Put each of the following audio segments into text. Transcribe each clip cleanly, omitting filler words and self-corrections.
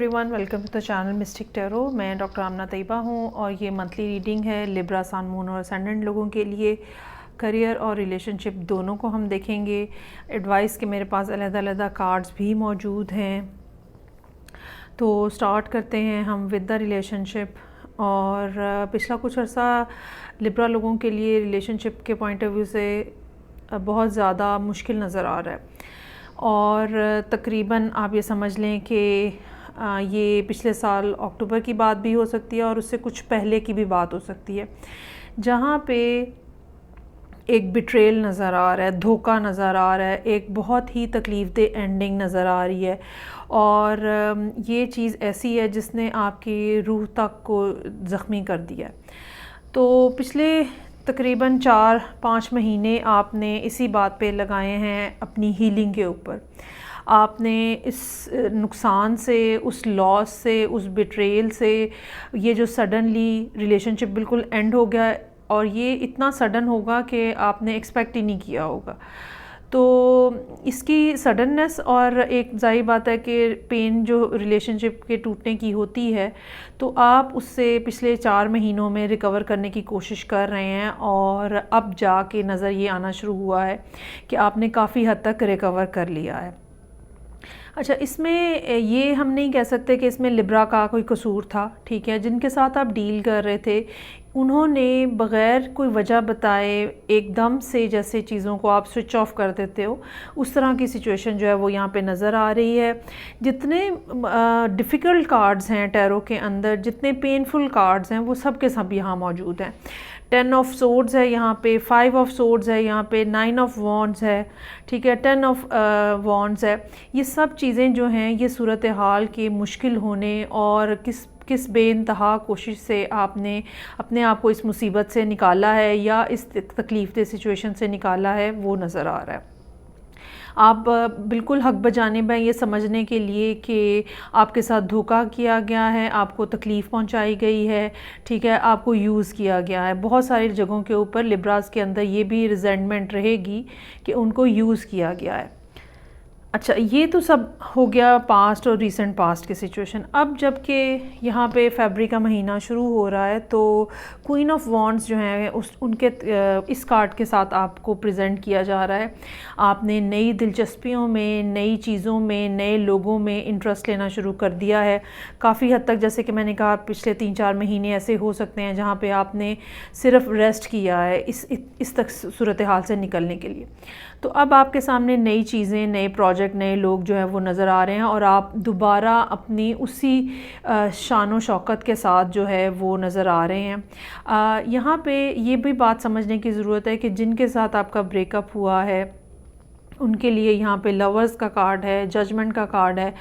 Everyone, welcome to the channel Mystic Tarot. मैं doctor Amna Tayyaba हूँ और ये मंथली रीडिंग है लिब्रा, सन, मून और असेंडेंट लोगों के लिए। करियर और रिलेशनशिप दोनों को हम देखेंगे। एडवाइस के मेरे पास अलग-अलग कार्ड्स भी मौजूद हैं। तो स्टार्ट करते हैं हम विद द रिलेशनशिप। और पिछला कुछ अर्सा लिब्रा लोगों के लिए रिलेशनशिप के पॉइंट ऑफ व्यू से बहुत ज़्यादा मुश्किल नज़र आ रहा है। और तकरीबन आप ये समझ लें कि ये पिछले साल अक्टूबर की बात भी हो सकती है और उससे कुछ पहले की भी बात हो सकती है, जहाँ पे एक बिट्रेल नज़र आ रहा है, धोखा नज़र आ रहा है, एक बहुत ही तकलीफ़देह एंडिंग नज़र आ रही है। और ये चीज़ ऐसी है जिसने आपकी रूह तक को ज़ख्मी कर दिया है। तो पिछले तकरीबन 4-5 महीने आपने इसी बात पे लगाए हैं अपनी हीलिंग के ऊपर। आपने इस नुकसान से, उस लॉस से, उस बिट्रेयल से, ये जो सडनली रिलेशनशिप बिल्कुल एंड हो गया और ये इतना सडन होगा कि आपने एक्सपेक्ट ही नहीं किया होगा। तो इसकी सडननेस और एक ज़ाहिर बात है कि पेन जो रिलेशनशिप के टूटने की होती है, तो आप उससे पिछले 4 महीनों में रिकवर करने की कोशिश कर रहे हैं और अब जाके नज़र ये आना शुरू हुआ है कि आपने काफ़ी हद तक रिकवर कर लिया है। अच्छा, इसमें ये हम नहीं कह सकते कि इसमें लिब्रा का कोई कसूर था, ठीक है। जिनके साथ आप डील कर रहे थे उन्होंने बग़ैर कोई वजह बताए एकदम से, जैसे चीज़ों को आप स्विच ऑफ कर देते हो, उस तरह की सिचुएशन जो है वो यहाँ पे नज़र आ रही है। जितने डिफ़िकल्ट कार्ड्स हैं टैरो के अंदर, जितने पेनफुल कार्ड्स हैं, वो सब के सब यहाँ मौजूद हैं। 10 ऑफ सोर्ड्स है यहाँ पे, 5 ऑफ सोर्ड्स है यहाँ पे, 9 ऑफ वॉन्ड्स है, ठीक है, 10 ऑफ वॉन्ड्स है। ये सब चीज़ें जो हैं ये सूरत हाल के मुश्किल होने और किस बेइंतहा कोशिश से आपने अपने आप को इस मुसीबत से निकाला है या इस तकलीफ़देह सिचुएशन से निकाला है, वो नज़र आ रहा है। आप बिल्कुल हक बजानिब हैं ये समझने के लिए कि आपके साथ धोखा किया गया है, आपको तकलीफ़ पहुंचाई गई है, ठीक है, आपको यूज़ किया गया है। बहुत सारी जगहों के ऊपर लिब्रास के अंदर ये भी रिजेंटमेंट रहेगी कि उनको यूज़ किया गया है। अच्छा, ये तो सब हो गया पास्ट और रीसेंट पास्ट की सिचुएशन। अब जबकि यहाँ पे फरवरी का महीना शुरू हो रहा है, तो क्वीन ऑफ वॉन्ड्स जो हैं उनके इस कार्ड के साथ आपको प्रेजेंट किया जा रहा है। आपने नई दिलचस्पियों में, नई चीज़ों में, नए लोगों में इंटरेस्ट लेना शुरू कर दिया है। काफ़ी हद तक, जैसे कि मैंने कहा, पिछले 3-4 महीने ऐसे हो सकते हैं जहाँ पे आपने सिर्फ रेस्ट किया है इस तक सूरत हाल से निकलने के लिए। तो अब आपके सामने नई चीज़ें, नए प्रोजेक्ट, नए लोग जो हैं वो नज़र आ रहे हैं और आप दोबारा अपनी उसी शान और शौकत के साथ जो है वो नज़र आ रहे हैं। यहाँ पे ये भी बात समझने की ज़रूरत है कि जिनके साथ आपका ब्रेकअप हुआ है उनके लिए यहाँ पे लवर्स का कार्ड है, जजमेंट का कार्ड है,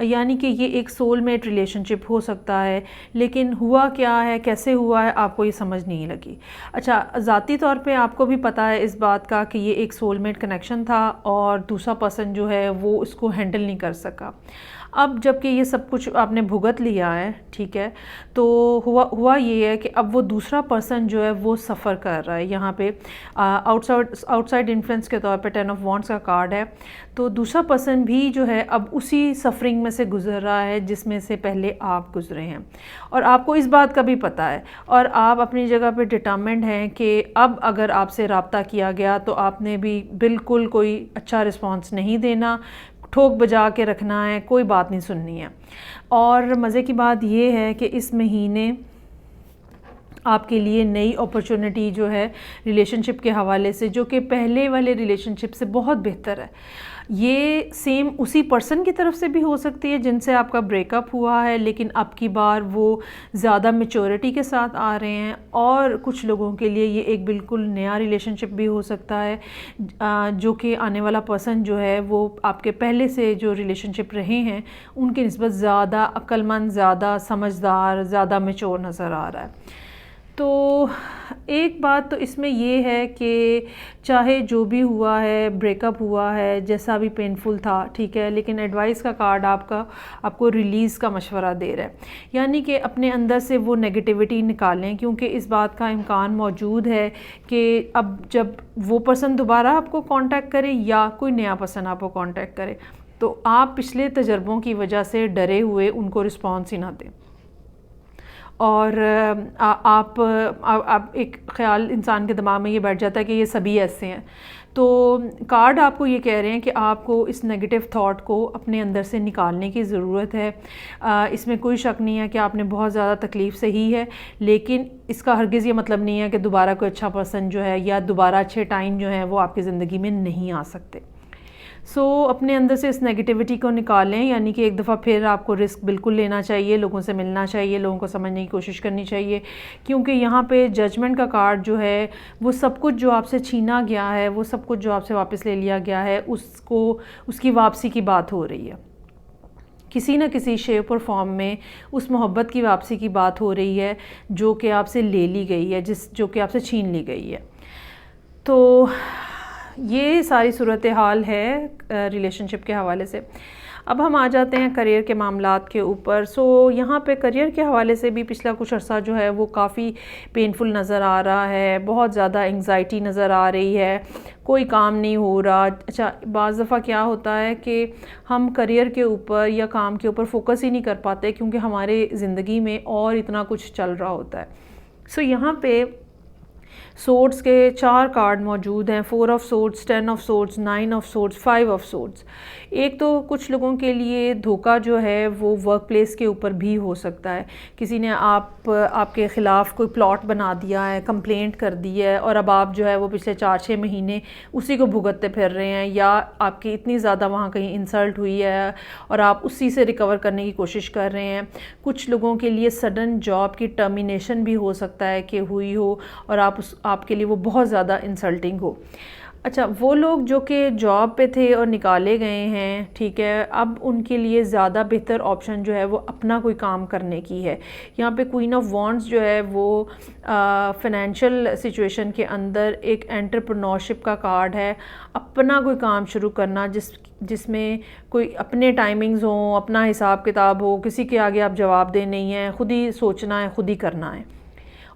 यानी कि ये एक सोलमेट रिलेशनशिप हो सकता है। लेकिन हुआ क्या है, कैसे हुआ है, आपको ये समझ नहीं लगी। अच्छा, ज़ाती तौर पे आपको भी पता है इस बात का कि ये एक सोलमेट कनेक्शन था और दूसरा पर्सन जो है वो इसको हैंडल नहीं कर सका। अब जबकि ये सब कुछ आपने भुगत लिया है, ठीक है, तो हुआ ये है कि अब वो दूसरा पर्सन जो है वो सफ़र कर रहा है। यहाँ पे आउटसाइड इन्फ्लुएंस के तौर पे 10 ऑफ वॉन्ड्स का कार्ड है। तो दूसरा पर्सन भी जो है अब उसी सफ़रिंग में से गुज़र रहा है जिसमें से पहले आप गुज़रे हैं, और आपको इस बात का भी पता है और आप अपनी जगह पे डिटरमिन्ड हैं कि अब अगर आपसे रब्ता किया गया तो आपने भी बिल्कुल कोई अच्छा रिस्पॉन्स नहीं देना, ठोक बजा के रखना है, कोई बात नहीं सुननी है। और मज़े की बात ये है कि इस महीने आपके लिए नई अपॉर्चुनिटी जो है रिलेशनशिप के हवाले से, जो कि पहले वाले रिलेशनशिप से बहुत बेहतर है, ये सेम उसी पर्सन की तरफ से भी हो सकती है जिनसे आपका ब्रेकअप हुआ है, लेकिन अब की बार वो ज़्यादा मैच्योरिटी के साथ आ रहे हैं। और कुछ लोगों के लिए ये एक बिल्कुल नया रिलेशनशिप भी हो सकता है, जो कि आने वाला पर्सन जो है वो आपके पहले से जो रिलेशनशिप रहे हैं उनकी निस्बत ज़्यादा अक्लमंद, ज़्यादा समझदार, ज़्यादा मैच्योर नज़र आ रहा है। तो एक बात तो इसमें ये है कि चाहे जो भी हुआ है, ब्रेकअप हुआ है, जैसा भी पेनफुल था, ठीक है, लेकिन एडवाइस का कार्ड आपको रिलीज़ का मशवरा दे रहा है, यानी कि अपने अंदर से वो नेगेटिविटी निकालें, क्योंकि इस बात का इम्कान मौजूद है कि अब जब वो पर्सन दोबारा आपको कांटेक्ट करे या कोई नया पर्सन आपको कांटेक्ट करे, तो आप पिछले तजर्बों की वजह से डरे हुए उनको रिस्पॉन्स ही ना दें। और आप एक ख़्याल इंसान के दिमाग में ये बैठ जाता है कि ये सभी ऐसे हैं। तो कार्ड आपको ये कह रहे हैं कि आपको इस नेगेटिव थॉट को अपने अंदर से निकालने की ज़रूरत है। इसमें कोई शक नहीं है कि आपने बहुत ज़्यादा तकलीफ़ सही है, लेकिन इसका हरगिज़ ये मतलब नहीं है कि दोबारा कोई अच्छा पर्सन जो है या दोबारा अच्छे टाइम जो है वो आपकी ज़िंदगी में नहीं आ सकते। अपने अंदर से इस नेगेटिविटी को निकालें, यानी कि एक दफ़ा फिर आपको रिस्क बिल्कुल लेना चाहिए, लोगों से मिलना चाहिए, लोगों को समझने की कोशिश करनी चाहिए, क्योंकि यहाँ पे जजमेंट का कार्ड जो है वो सब कुछ जो आपसे छीना गया है, वो सब कुछ जो आपसे वापस ले लिया गया है, उसकी वापसी की बात हो रही है। किसी न किसी शेप और फॉर्म में उस मोहब्बत की वापसी की बात हो रही है जो कि आपसे ले ली गई है, जो कि आपसे छीन ली गई है। तो ये सारी सूरत हाल है रिलेशनशिप के हवाले से। अब हम आ जाते हैं करियर के मामलात के ऊपर। यहाँ पे करियर के हवाले से भी पिछला कुछ अर्सा जो है वो काफ़ी पेनफुल नज़र आ रहा है, बहुत ज़्यादा एंग्जाइटी नज़र आ रही है, कोई काम नहीं हो रहा। अच्छा, बाज़ दफ़ा क्या होता है कि हम करियर के ऊपर या काम के ऊपर फोकस ही नहीं कर पाते क्योंकि हमारे ज़िंदगी में और इतना कुछ चल रहा होता है। यहाँ पे सोर्ड्स के 4 कार्ड मौजूद हैं, 4 of swords, 10 of swords, 9 of swords, 5 of swords. एक तो कुछ लोगों के लिए धोखा जो है वो वर्क प्लेस के ऊपर भी हो सकता है। किसी ने आपके ख़िलाफ़ कोई प्लॉट बना दिया है, कंप्लेंट कर दी है, और अब आप जो है वो पिछले 4-6 महीने उसी को भुगतते फिर रहे हैं, या आपकी इतनी ज़्यादा वहाँ कहीं इंसल्ट हुई है और आप उसी से रिकवर करने की कोशिश कर रहे हैं। कुछ लोगों के लिए सडन जॉब की टर्मिनेशन भी हो सकता है कि हुई हो और आपके लिए वो बहुत ज़्यादा इंसल्टिंग हो। अच्छा, वो लोग जो कि जॉब पे थे और निकाले गए हैं, ठीक है, अब उनके लिए ज़्यादा बेहतर ऑप्शन जो है वो अपना कोई काम करने की है। यहाँ पे क्वीन ऑफ वॉन्ड्स जो है वो फाइनेंशियल सिचुएशन के अंदर एक एंटरप्रेन्योरशिप का कार्ड है। अपना कोई काम शुरू करना जिसमें कोई अपने टाइमिंग्स हों, अपना हिसाब किताब हो, किसी के आगे आप जवाब दे नहीं हैं, ख़ुद ही सोचना है, ख़ुद ही करना है।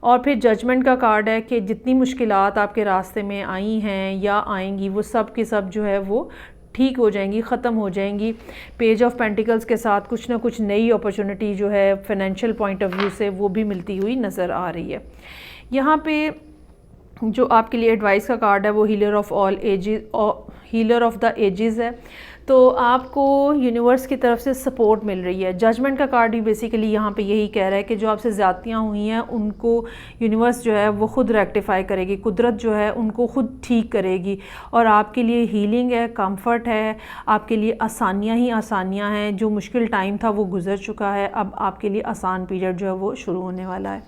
और फिर जजमेंट का कार्ड है कि जितनी मुश्किलात आपके रास्ते में आई हैं या आएंगी वो सब की सब जो है वो ठीक हो जाएंगी, ख़त्म हो जाएंगी। पेज ऑफ पेंटिकल्स के साथ कुछ ना कुछ नई अपॉर्चुनिटी जो है फाइनेंशियल पॉइंट ऑफ व्यू से वो भी मिलती हुई नज़र आ रही है। यहाँ पे जो आपके लिए एडवाइस का कार्ड है वो healer of all ages, healer of the ages है। तो आपको यूनिवर्स की तरफ से सपोर्ट मिल रही है। जजमेंट का कार्ड ही बेसिकली यहाँ पे यही कह रहा है कि जो आपसे ज़्यादतियाँ हुई हैं उनको यूनिवर्स जो है वो ख़ुद रेक्टिफाई करेगी, कुदरत जो है उनको ख़ुद ठीक करेगी, और आपके लिए हीलिंग है, कंफर्ट है, आपके लिए आसानियाँ ही आसानियाँ हैं। जो मुश्किल टाइम था वो गुज़र चुका है, अब आपके लिए आसान पीरियड जो है वो शुरू होने वाला है।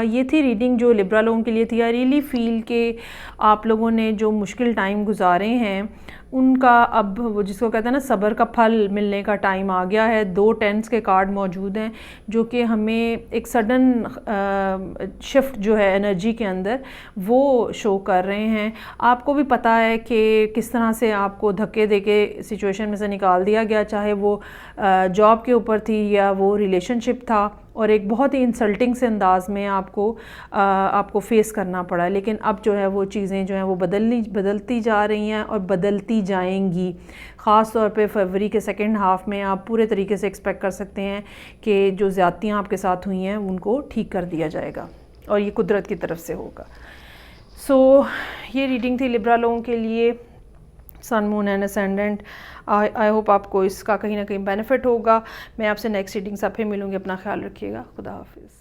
ये थी रीडिंग जो लिब्रा लोगों के लिए थी। आई रियली फील कि आप लोगों ने जो मुश्किल टाइम गुजारे हैं उनका अब वो जिसको कहते हैं ना सब्र का फल मिलने का टाइम आ गया है। 2 टेंस के कार्ड मौजूद हैं जो कि हमें एक सडन शिफ्ट जो है एनर्जी के अंदर वो शो कर रहे हैं। आपको भी पता है कि किस तरह से आपको धक्के देके सिचुएशन में से निकाल दिया गया, चाहे वो जॉब के ऊपर थी या वो रिलेशनशिप था, और एक बहुत ही इंसल्टिंग से अंदाज़ में आपको फेस करना पड़ा। लेकिन अब जो है वो चीज़ें जो हैं वो बदलती जा रही हैं और बदलती जाएंगी। ख़ास तौर पे फरवरी के सेकंड हाफ़ में आप पूरे तरीके से एक्सपेक्ट कर सकते हैं कि जो ज़्यादतियाँ आपके साथ हुई हैं उनको ठीक कर दिया जाएगा, और ये कुदरत की तरफ से होगा। ये रीडिंग थी लिब्रा लोगों के लिए, sun, moon and ascendant. I hope आपको इसका कहीं ना कहीं बेनिफिट होगा। मैं आपसे नेक्स्ट रीडिंग से फिर मिलूँगी। अपना ख्याल रखिएगा। खुदा हाफिज़।